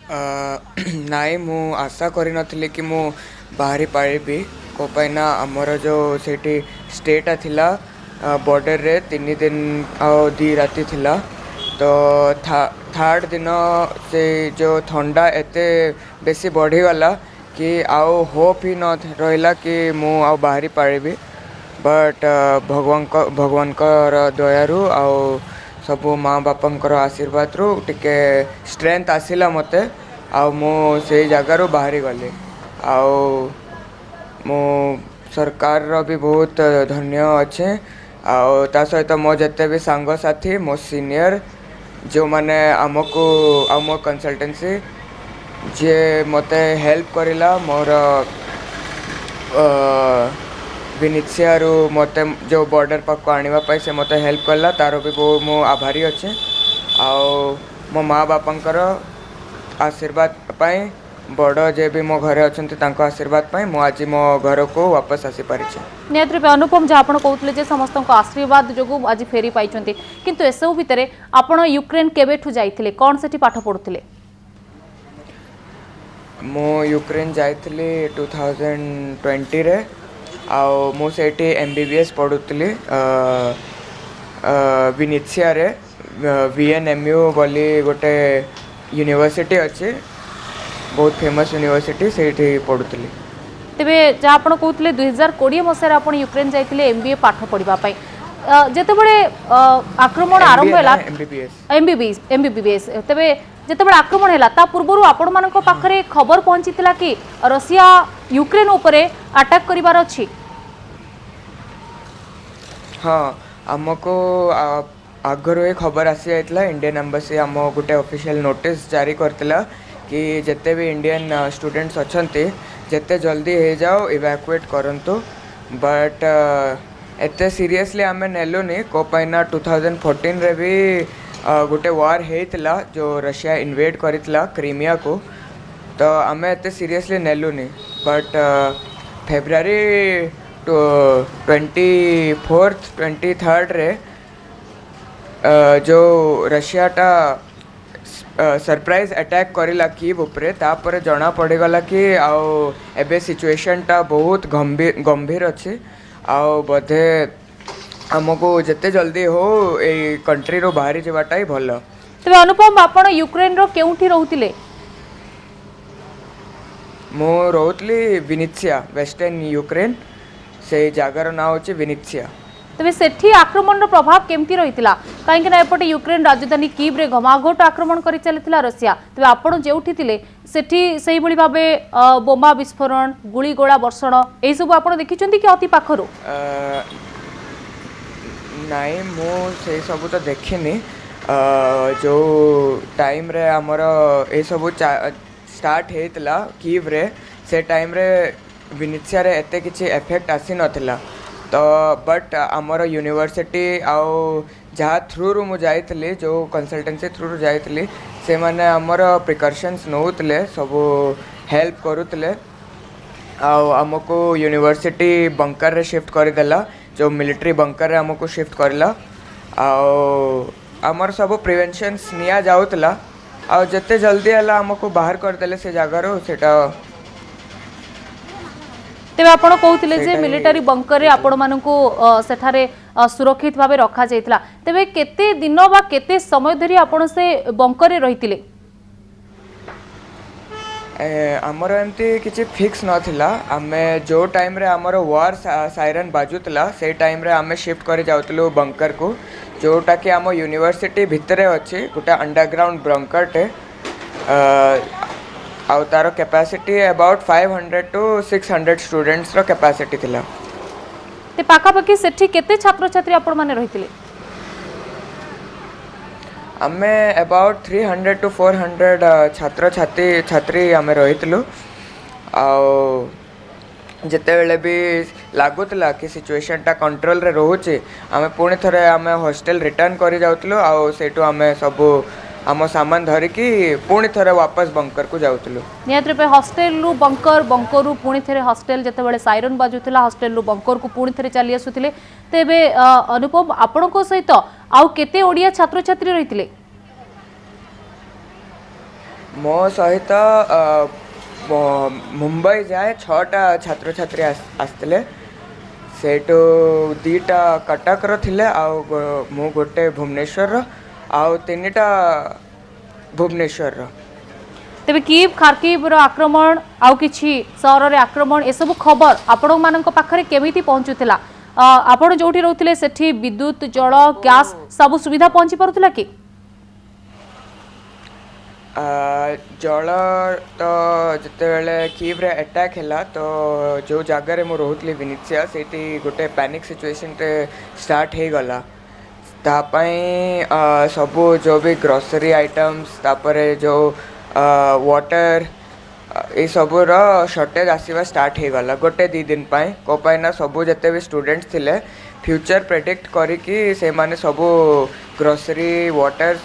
ନାଇଁ ମୁଁ ଆଶା କରିନଥିଲି କି ମୁଁ ବାହାରି ପାରିବି କୋପାଇନା ଆମର ଯେଉଁ ସେଇଠି ଷ୍ଟେଟା ଥିଲା ବର୍ଡ଼ରରେ 3 ଦିନ ଆଉ 2 ରାତି ଥିଲା ତ ଥାର୍ଡ଼ ଦିନ ସେ ଯେଉଁ ଥଣ୍ଡା ଏତେ ବେଶୀ ବଢ଼ିଗଲା କି ଆଉ ହୋପ୍ ହିଁ ନ ରହିଲା କି ମୁଁ ଆଉ ବାହାରି ପାରିବି ବଟ୍ ଭଗବାନଙ୍କର ଦୟାରୁ ଆଉ ସବୁ ମାଆ ବାପାଙ୍କର ଆଶୀର୍ବାଦରୁ ଟିକେ ଷ୍ଟ୍ରେଂଥ ଆସିଲା ମୋତେ ଆଉ ମୁଁ ସେଇ ଜାଗାରୁ ବାହାରି ଗଲି ଆଉ ମୁଁ ସରକାରର ବି ବହୁତ ଧନ୍ୟ ଅଛି ଆଉ ତା ସହିତ ମୋ ଯେତେ ବି ସାଙ୍ଗସାଥି ମୋ ସିନିୟର ଯେଉଁମାନେ ଆମକୁ ଆଉ ମୋ କନସଲଟେନ୍ସି ଯିଏ ମୋତେ ହେଲ୍ପ କରିଲା ମୋର ବିନିସିଆରୁ ମୋତେ ଯେଉଁ ବର୍ଡ଼ର ପାଖକୁ ଆଣିବା ପାଇଁ ସେ ମୋତେ ହେଲ୍ପ କଲା ତା'ର ବି ମୁଁ ଆଭାରୀ ଅଛି ଆଉ ମୋ ମାଆ ବାପାଙ୍କର ଆଶୀର୍ବାଦ ପାଇଁ ବଡ଼ ଯିଏ ବି ମୋ ଘରେ ଅଛନ୍ତି ତାଙ୍କ ଆଶୀର୍ବାଦ ପାଇଁ ମୁଁ ଆଜି ମୋ ଘରକୁ वापस ଆସିପାରିଛି। निहत रूपे अनुपम जहाँ आप कहते समस्त आशीर्वाद जो आज फेरी पाई किंतु एसबू भितर आपण यूक्रेन केबेठू जाइथिले कौन से पाठ पढ़ुथिले? मु यूक्रेन जाइथिली 2020 रे आउ मु सेठी MBBS पढ़ुथिली विनित्सिया रे VNMU बोली गोटे यूनिवर्सिटी अच्छे बहुत फेमस यूनिवर्सिटी सेठी पढ़ुथिली। तेबे जहाँ आप कहते 2020 मसीह आप यूक्रेन जाइथिले MBA पाठ पढ़ाई जेतेबेले आक्रमण आरंभ होला MBBS तेबे जेतेबेले आक्रमण होला ता पूर्वरु आपण मानक पाखरे खबर पहुंचीतिला कि रशिया यूक्रेन उपरे अटैक करिवार अछि? हाँ हमको आगरू एक खबर आसी जाइतिला इंडियन एम्बेसी आम गोटे ऑफिशियल नोटिस जारी करतिला कि जिते भी इंडियन स्टूडेंट्स अच्छे जिते जल्दी हो जाओ इवैक्यूएट करंतु बट एते सीरियसली आम नेलुनी कोपाइना 2014 रे भी गोटे वार होता जो रशिया इन्वेड करितला क्रीमिया को तो आम एते seriously नेलुनी but February 24th 23rd रे जो रशियाटा सरप्राइज अटैक करिला कीव उपरे तापर जना पड़गला कि आओ एबे सिचुएशनटा बहुत गंभीर अच्छे आओ बोधे आमको जिते जल्दी हो ए कंट्री रो बाहरी जावाटा ही भल। तबे अनुपम आपण यूक्रेन रो केउठी रहउतिले? मो रहउतली विनित्सिया वेस्टर्न यूक्रेन से जगार ना होची विनित्सिया। तबे सेठी आक्रमण रो प्रभाव केमती रहितिला काहेकि ना एपटे यूक्रेन राजधानी कीव रे घमाघोट आक्रमण करि चलितिला रशिया तबे आपण जेउठी थिले सेठी सेही बळी भाबे बोमा विस्फोरण गुली गोला वर्षण एही सब आपण देखिचंती कि अति पाखरो? नाई मो से सब तो देखिनी जो टाइम रे हमर ए सब स्टार्ट हेतला कीव रे से टाइम रे विनित्सिया रे एते किछि इफेक्ट आसी नथिला तो बट आमर यूनिवर्सिटी आउ जहाँ थ्रू रु जाइली जो कंसल्टेंसी थ्रू जाइली से माने आमर प्रिकॉशंस नौतले सब हेल्प करुतले आमको यूनिवर्सिटी बंकर रे शिफ्ट करदेला जो मिलिट्री बंकर रे आमको शिफ्ट करला आमर सब प्रिवेंशंस निया जाउतला आ जते जल्दी हला आमको बाहर करदेले से जगारो सेटा। तेबे आपण कहउतिले जे मिलिटरी बंकर रे आपण मानकू सेठारे सुरक्षित भाबे रखा जाइतला तेबे केते दिन बा केते समय धरि आपण से बंकर रे रहितिले? आमर एमती किसी फिक्स नथिला आमे जो टाइम रे आमर वार साइरन बाजुतला से टाइम रे आमे शिफ्ट कर जाउतलु बंकर को जोटा कि आम यूनिवर्सिटी भितरे अच्छी गोटे अंडरग्राउंड बंकरटे आउ तार कैपेसिटी अबाउट 500 to 600 स्टूडेंट्स रो कैपेसिटी थिला। ते पाखा पाखी सेठी केते छात्र छात्री आपण माने रहितिले? आमे अबाउट 300 to 400 छात्र छात्री आमे रहितलु आउ जिते बेले भी लागुतला कि सिचुएशनटा कंट्रोल रे रहउचे आमे पुणी थरे आमे हॉस्टल रिटर्न करि जाउतलु आउ सेटु आमे सब आम सामान धरिकी पुणी थरे वापस बंकर को जाउतलु। नियत रूपे हॉस्टल रु बंकर बंकर रु पुणी थरे हॉस्टल जेतेबेले साइरन बाजुतला हॉस्टल रु बंकर को पुणी थरे चली आसुतिले तेबे अनुपम आपणको सहित आउ केते ओडिया छात्र छात्री रहितिले? ମୋ ସହିତ ମୁମ୍ବାଇ ଯାଏ 6ଟା ଛାତ୍ରଛାତ୍ରୀ ଆସିଥିଲେ। ସେଇଠୁ 2ଟା କଟକର ଥିଲେ ଆଉ ମୁଁ ଗୋଟେ ଭୁବନେଶ୍ୱରର ଆଉ 3ଟା ଭୁବନେଶ୍ୱରର। ତେବେ କିଭ୍ ଖାର୍କିଭ୍ର ଆକ୍ରମଣ ଆଉ କିଛି ସହରରେ ଆକ୍ରମଣ ଏସବୁ ଖବର ଆପଣମାନଙ୍କ ପାଖରେ କେମିତି ପହଞ୍ଚୁଥିଲା? ଆପଣ ଯୋଉଠି ରହୁଥିଲେ ସେଠି ବିଦ୍ୟୁତ ଜଳ ଗ୍ୟାସ୍ ସବୁ ସୁବିଧା ପହଞ୍ଚି ପାରୁଥିଲା କି? ଜଳ ତ ଯେତେବେଳେ କିଭ୍ରେ ଆଟାକ୍ ହେଲା ତ ଯେଉଁ ଜାଗାରେ ମୁଁ ରହୁଥିଲି ଭିନିସିଆ ସେଇଠି ଗୋଟେ ପ୍ୟାନିକ୍ ସିଚୁଏସନ୍ଟେ ଷ୍ଟାର୍ଟ ହେଇଗଲା। ତା ପାଇଁ ସବୁ ଯେଉଁ ବି ଗ୍ରୋସରୀ ଆଇଟମ୍ସ ତାପରେ ଯେଉଁ ୱାଟର ଏସବୁର ସର୍ଟେଜ୍ ଆସିବା ଷ୍ଟାର୍ଟ ହେଇଗଲା ଗୋଟେ 2 ଦିନ ପାଇଁ। କ'ଣ ପାଇଁ ନା ସବୁ ଯେତେ ବି ଷ୍ଟୁଡେଣ୍ଟସ୍ ଥିଲେ ଫ୍ୟୁଚର୍ ପ୍ରେଡିକ୍ଟ କରିକି ସେମାନେ ସବୁ ଗ୍ରୋସରୀ ୱାଟର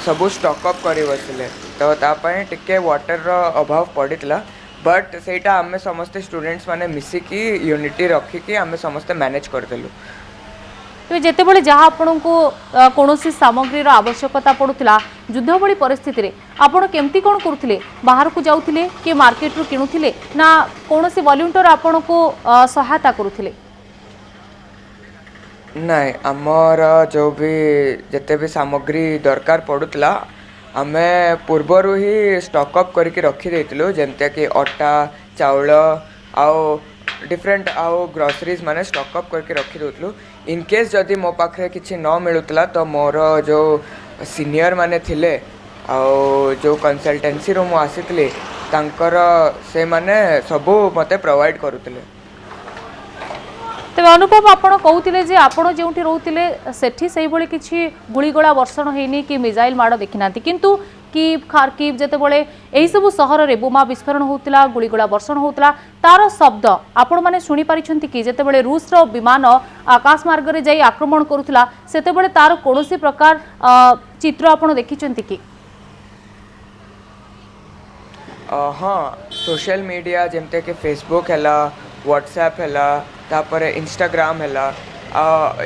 ସବୁ ଷ୍ଟକ୍ ଅପ୍ କରି ବସିଲେ। ତ ତା ପାଇଁ ଟିକେ ୱାଟରର ଅଭାବ ପଡ଼ିଥିଲା ବଟ୍ ସେଇଟା ଆମେ ସମସ୍ତେ ଷ୍ଟୁଡେଣ୍ଟସ୍ ମାନେ ମିଶିକି ୟୁନିଟି ରଖିକି ଆମେ ସମସ୍ତେ ମ୍ୟାନେଜ୍ କରିଦେଲୁ। ତେବେ ଯେତେବେଳେ ଯାହା ଆପଣଙ୍କୁ କୌଣସି ସାମଗ୍ରୀର ଆବଶ୍ୟକତା ପଡ଼ୁଥିଲା ଯୁଦ୍ଧ ଭଳି ପରିସ୍ଥିତିରେ ଆପଣ କେମିତି କ'ଣ କରୁଥିଲେ? ବାହାରକୁ ଯାଉଥିଲେ କି ମାର୍କେଟରୁ କିଣୁଥିଲେ ନା କୌଣସି ଭଲ୍ୟୁଣ୍ଟିୟର ଆପଣଙ୍କୁ ସହାୟତା କରୁଥିଲେ? ନାଇଁ ଆମର ଯେଉଁ ବି ଯେତେ ବି ସାମଗ୍ରୀ ଦରକାର ପଡ଼ୁଥିଲା ଆମେ ପୂର୍ବରୁ ହିଁ ଷ୍ଟକ୍ ଅପ୍ କରିକି ରଖିଦେଇଥିଲୁ। ଯେମିତିକି ଅଟା ଚାଉଳ ଆଉ डिफरेंट आउ ग्रोसरीज माने स्टॉक अप करके रखी देउतलु। इन केस जदि मो पाखे किछि न मिलुतला तो मोर जो सीनियर माने थिले आउ जो कंसल्टेंसी रो मु आसीतले तांकर से माने सबु मते प्रोवाइड करूतले। तेज अनुभव आपण कहते जे आपण जो रोते सेठी से भाई किसी गुड़गोला वर्षण होनी कि मिसाइल माड़ देखी ना किंतु कीव खार्किव जितेबाला यही सब सहर में बोमा विस्फोरण होता गुड़गोला वर्षण होता तार शब्द आपण मैंने शुणी पारिछंती कि जितेबाला रूसर विमान आकाश मार्ग में जाई आक्रमण करुला सेतेबाला तार कौन प्रकार चित्र आपण देखिछंती कि? हाँ सोशल मीडिया जमते कि फेसबुक है व्हाट्सएप है तापर इंस्टाग्राम है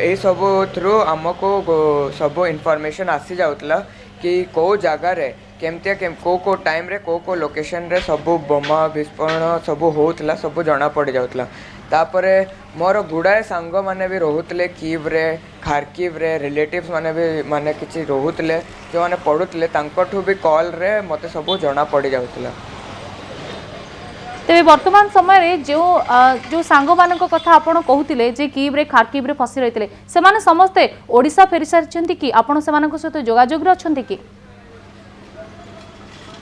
ये सब थ्रू आमको सब इनफॉरमेशन आसी जाउतला कि को जगार केमतिया को टाइम रे को लोकेशन रे सब बोमा विस्फोरण सब होउतला सब जना पड़ जाउतला। तापरे मोर गुड़ाए सांग माने भी रोहुतले कीव रे खार्किव रे रिलेटिव्स माने भी माने किछि रोहुतले जो माने पढुतले तांकठु भी कॉल रे मते सब जना पड़ जाउतला। तेरे वर्तमान समय रे जो जो सांग मानक कथा आपण कहूतिले जे कीव रे खार्किव रे फसी रहितले से माने समस्ते ओडिसा फेरी सारिछंती कि आपण से मानक सहित जोगाजोग रे अछंती कि?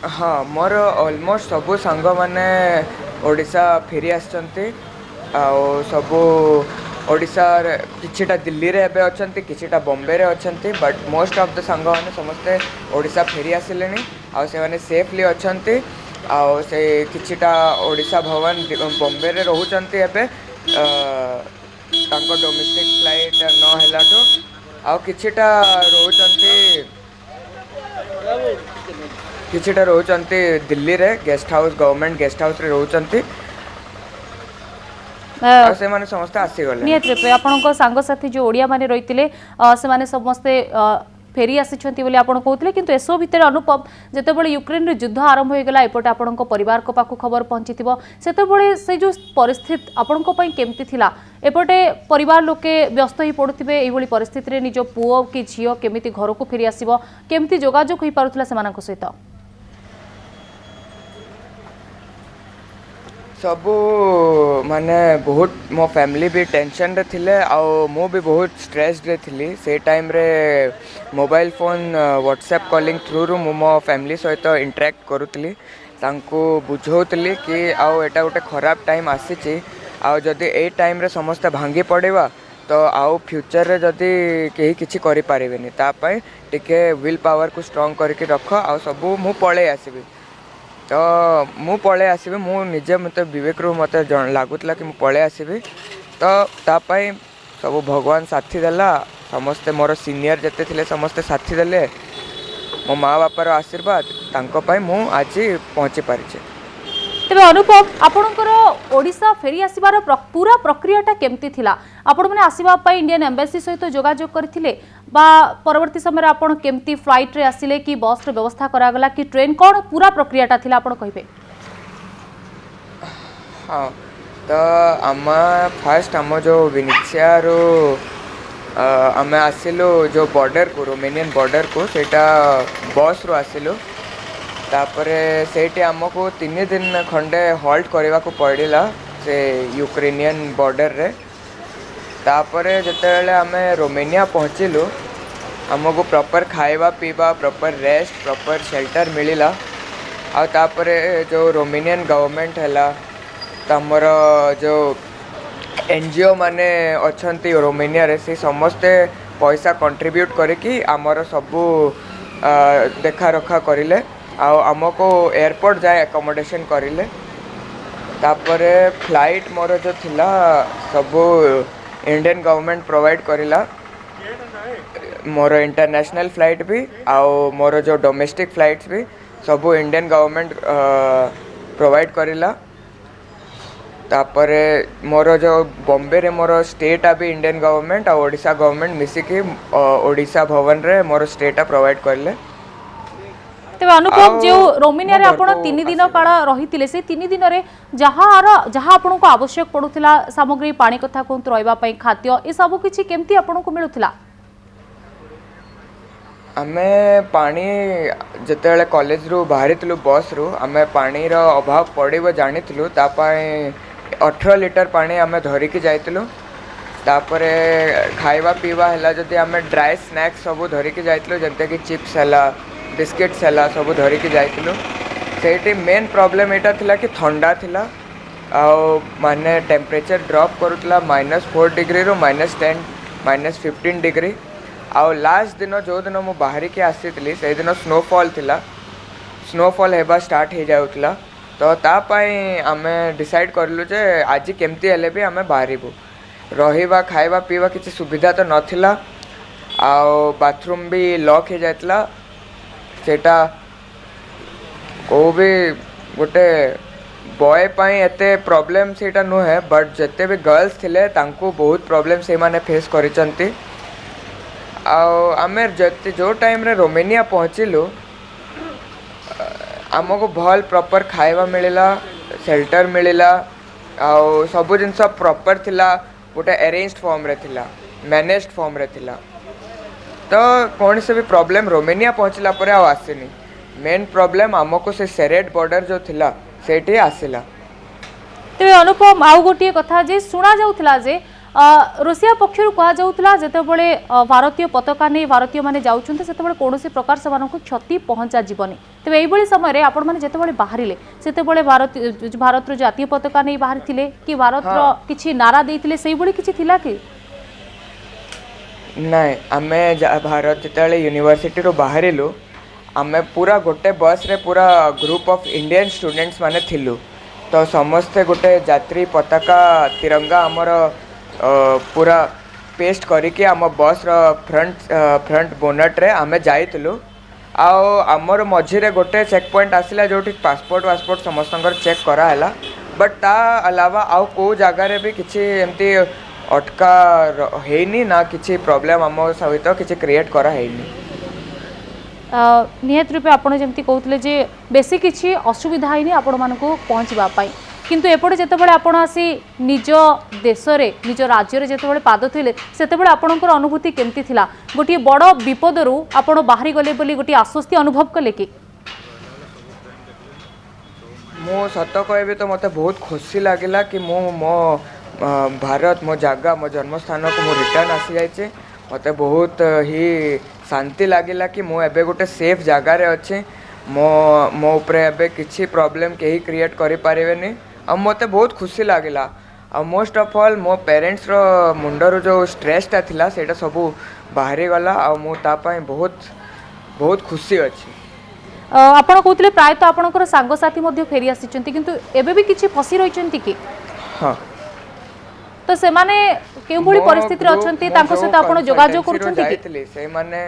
हाँ मोर ऑलमोस्ट सबू सांग माने ओडिशा फेरी आछंती आउ सबू ओडिशा किछिटा दिल्ली रे एबे अछंती किछिटा बॉम्बे रे अछंती बट मोस्ट ऑफ द सांग माने समस्ते ओडिशा फेरी आसिलेनी आउ से माने सेफली अछंती आउ से किछिटा ओडिशा भवन बॉम्बे रे रहउचंती एबे तांको डोमेस्टिक फ्लाइट न हेलाटो आउ किछिटा रहउचंती दिल्ली रे guest house government guest house रे रहउचंती से माने समस्त आसी गले। नियत रे आपनको सांग साथी जो ओडिया माने रहितिले से माने समस्त फेरी आसिछंती बोली आपण कहउतले किंतु एसो भितर अनुपम जेतेबेले यूक्रेन रे युद्ध आरंभ हो गेला एपटे आपणको परिवार को पाखु खबर पहुंचीथिबो सेतेबेले से जो परिस्थिति आपणको पई केमती थिला एपटे परिवार लोके व्यस्त ही पडुथिबे एई बोली परिस्थिति रे निजो पुओ कि झियो केमिति घर को फेरी आसीबो केमती जोगाजोग होई पारुथला सेमानक सहित? सबू माने बहुत मो फैमिली भी टेंशन रे थिले आउ मु भी बहुत स्ट्रेस्ड रे थिली से टाइम रे mobile phone WhatsApp calling through रु मो फैमिली सहित इंटरेक्ट करूतली तांको बुझौतली कि आउ एटा गोटे खराब टाइम आसीची आउ जदि ए टाइम रे समस्त भांगी पड़ेबा तो आउ फ्यूचर रे जदि केही किछि करि पारिबेनी ता पय टिके विल पावर को स्ट्रांग करके रख आउ सबू मु पळे आसीबी तो मु पळे आसीबी मु निजे मते विवेक रू मते लागुतला कि मु पळे आसीबी तो तापाई सब भगवान साथी देला समस्ते मोर सीनियर जते थिले समस्ते साथी देले मो माँ बापार आशीर्वाद तांको पाई मु आज पहुँची पारिछे। तेबे अनुपम आपणकर ओडिशा फेरी आसीबार पूरा प्रक्रियाटा केमती थिला? आपण माने आसीबा पई इंडियन एम्बेसी सहित जोगाजोग करथिले बा परवर्ती समय आपण केमती फ्लाइट रे आसिले कि बस रे व्यवस्था करागला कि ट्रेन कौन पूरा प्रक्रियाटा थिला आपण कहिबे? हाँ तो आम फास्ट आम जो विनिसिया रो आम आसिलु जो बॉर्डर को रोमेनियन बॉर्डर को सेटा बस रो आसिलु तापरे सेठी आमको 3 दिन खंडे हॉल्ट करने को पड़ा से यूक्रेनियन बॉर्डर रे तापरे जितेबाला आम रोमेनिया पहुँचलु आमको प्रॉपर खाଇବା पीवा प्रॉपर रेस्ट प्रॉपर शेल्टर मिलला आ तापरे जो रोमेनियन गवर्नमेंट है तमर जो एनजीओ माने अच्छी रोमेनिया रे से समस्ते पैसा कंट्रीब्यूट करके आमर सबू देखा रखा करिले आमको एयरपोर्ट जाए एकोमोडेशन करिले तापरे फ्लाइट मोर जो थिला सबू इंडियन गवर्नमेंट प्रोवाइड करिला मोर इंटरनेशनल फ्लाइट भी आउ मोर जो डोमेस्टिक फ्लाइट्स भी सबू इंडियन गवर्नमेंट प्रोवाइड करिला तापरे मोर जो बॉम्बे रे मोर स्टेटा भी इंडियन गवर्नमेंट और ओडिशा गवर्नमेंट मिसिकी ओडिशा भवन रे मोर स्टेटा प्रोवाइड करले। तेबे अनुपम जो रोमेनिया रे आपण 3 दिन काल रहितिले से 3 दिन रे जहा आपन को आवश्यक पडुथिला सामग्री पानी कथा कोंत रहबा पई खाद्य ए सब किछि केमती आपन को मिलुथिला? आमे पानी जिते कॉलेज रू बाहरी बस रू आमे पानी रो अभाव पड़ो जानी तापाई 18 लीटर पानी आमे धरिकी जाइलु तापरे खाଇବା पीवा है जदि आमे ड्राई स्नैक्स सब धरिकी जाइलु जमते कि चिप्स है बिस्किट्स है सब धरिकी जाइलु सेठी मेन प्रॉब्लम एटा थिला कि ठंडा थिला आउ माने टेम्परेचर ड्रॉप करूला -4 डिग्री रो -10 -15 डिग्री आउ लास्ट दिन जो दिन मु बाहरी के आसी से दिन स्नोफॉल थिला स्नोफॉल हेबा स्टार्ट हो जाउतला तो तापाई आमे डिसाइड करलु जे आज केमती हेले भी आमे बाहरीबु रहिबा खाइबा पीवा किसी सुविधा तो नथिला आउ बाथरूम भी लॉक हो जाइतला सेटा को भी गोटे बॉय पाई एते प्रॉब्लम सेटा नुहे बट जते भी गर्ल्स थिले तांको बहुत प्रॉब्लम से माने फेस करिसंती आमे जते जो टाइम रे रोमेनिया पहुँचलु आमको भल प्रॉपर खाଇବା मिलला शेल्टर मिलला आउ सब जिनस प्रॉपर थिला गोटे अरेंज्ड फॉर्म रे थिला मैनेज्ड फॉर्म रे थिला तो कौन से भी प्रॉब्लम रोमेनिया पहुँचला पर आसीनी मेन प्रॉब्लम आमको से सेरेट बॉर्डर जो थिला सेठी आसिला। तेबे अनुपम आउ गोटे कथा जे सुना जाउथला जे रूसिया पक्षर कह जाउथला जेतेबेले भारतीय पताका नहीं भारतीय माने जाउछन्ते सेतेबेले कोनोसी प्रकार से मानको क्षति पहुंचा जीवनी तेबे एई बळी समय रे आपण माने जेतेबेले बाहरिले सेतेबेले भारत रो जातीय पताका नहीं बाहरिथिले कि भारत रो किछि नारा देइथिले सेई बळी किछि थिला कि नहीं आमे भारत जेतेबेले यूनिवर्सिटी रो बाहरिलु आमे पूरा गोटे बस रे पूरा ग्रुप ऑफ इंडियन स्टूडेंट्स माने थिलु तो समस्ते गोटे जात्री पताका तिरंगा हमर पूरा पेस्ट करके आम बस फ्रंट बोनट रे आमे जाइतलु आमर मझिरे गोटे चेक पॉइंट आसिला जोठी पासपोर्ट समस्त चेक कराला बट ता अलावा आउ को जगह रे भी किछि एमती अटका हेनी ना किछि प्रॉब्लम आम सहित किछि क्रिएट करा हेनी। निहत रूपे आपण जेमती कहउतले जे बेसी किछि असुविधा हेनी आपण मानको पहुंचबा पाई किंतु एपटे जेतेबेले आपण आसी निज देश रे निज राज्य रे जेतेबेले पाद थिले सेतेबेले आपणकर अनुभूति केमती थिला गोटी बड़ विपदरू आपण बाहरी गले बोली गोटी आश्वस्ति अनुभव कले कि मो सत कहबे तो मते बहुत खुशी लागिला कि मो मो भारत मो जगह मो जन्मस्थान को मो रिटर्न आसी जाइछे मते बहुत ही शांति लागिला कि मो एबे गोटे सेफ जगह रे अच्छे मो ऊपर एबे किछि प्रॉब्लम केही क्रिएट करि पारेबेनी अब मते बहुत खुशी लागिला आ मोस्ट ऑफ ऑल मो पेरेंट्स रो मुंडर जो स्ट्रेसटा थिला सेटा सब बाहरी गला आ मो ता पई बहुत बहुत खुशी अछि। आपण कहउतले प्राय तो आपणकर सांग साथी मध्ये फेरी आसीचंती किंतु एबे भी किछि फसी रहिचंती कि हां तो से माने केउ भली परिस्थिति रे अछंती तांको सहित आपण जोगाजोग करूचंती कि से माने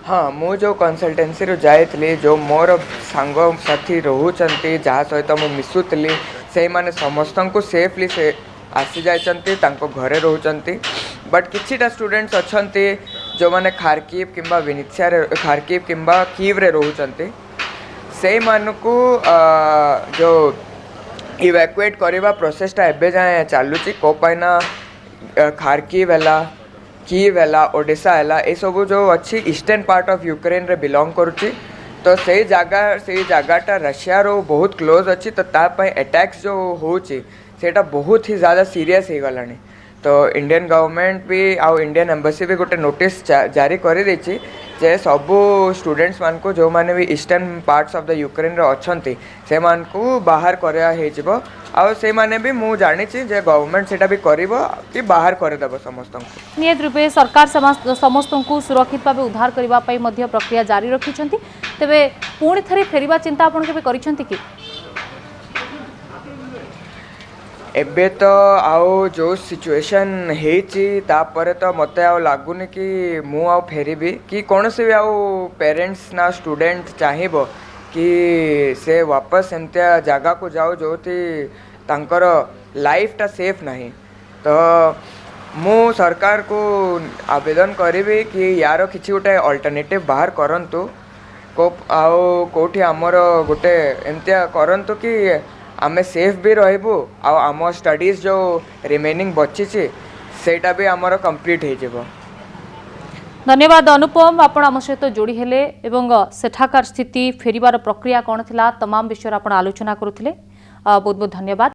हाँ मु जो कंसल्टेंसी रो जाइतली जो मोर सांग साथी रहउचंती जहा सहित मु मिसुतली से माने समस्त को सेफली से आसी जाइचंती तांको घरे रहउचंती बट किछिटा स्टूडेंट्स अछंती जो माने खारकीव किंबा विनित्सिया रे खारकीव किंबा कीव रे रहउचंती से मानकू जो इवैक्यूएट करवा प्रोसेसटा एबे जाए चलुची को पाइना खारकीव है कीव है ओडिशा है ये सब जो अच्छी ईस्टर्न पार्ट ऑफ यूक्रेन रे बिलोंग करुच्ची तो से जगहटा रशिया रो बहुत क्लोज अच्छी तो तापाई अटैक्स जो होची सेटा बहुत ही ज़्यादा सीरियस हो गलानी तो इंडियन गवर्नमेंट भी आउ इंडियन एम्बेसी भी गोटे नोटिस जारी कर देछि जे सबू स्टूडेंट्स मान को जो माने भी eastern parts of the Ukraine रे अछंती से मान को बाहर करया हे जिवो आउ से माने भी मु जानि छी जे गवर्नमेंट सेटा भी करिवो कि बाहर करे देबो समस्त को नियत रूपे सरकार समस्त को सुरक्षित भाव उद्धार करबा पई मध्य प्रक्रिया जारी रखिछंती तेबे पुणी थरे फेरिबा चिंता आपण केबे करिछंती कि एबे तो आओ जो सिचुएशन हेची तापरे तो मते आओ लागुनी कि मु आओ फेरिबी कि कौन से भी आओ पेरेंट्स ना स्टूडेंट चाहिबो कि से वापस एमतिया जगह को जाओ जो तांकर लाइफटा सेफ नहीं तो मु सरकार को आवेदन करी कि यार किसी गोटे अल्टरनेटिव बाहर करंतु को आओ कोठी आमर गोटे एमतिया करंतु कि आमे सेफ भी रहबू आम स्टडीज जो रिमेनिंग बची सेटा भी आमर कंप्लीट हो जिवो। धन्यवाद अनुपम आपण आम सहित जोड़ी हेले एवं सेठाकार स्थिति फेरिबार प्रक्रिया कौन थिला तमाम विषय आपण आलोचना करुथिले बहुत बहुत धन्यवाद।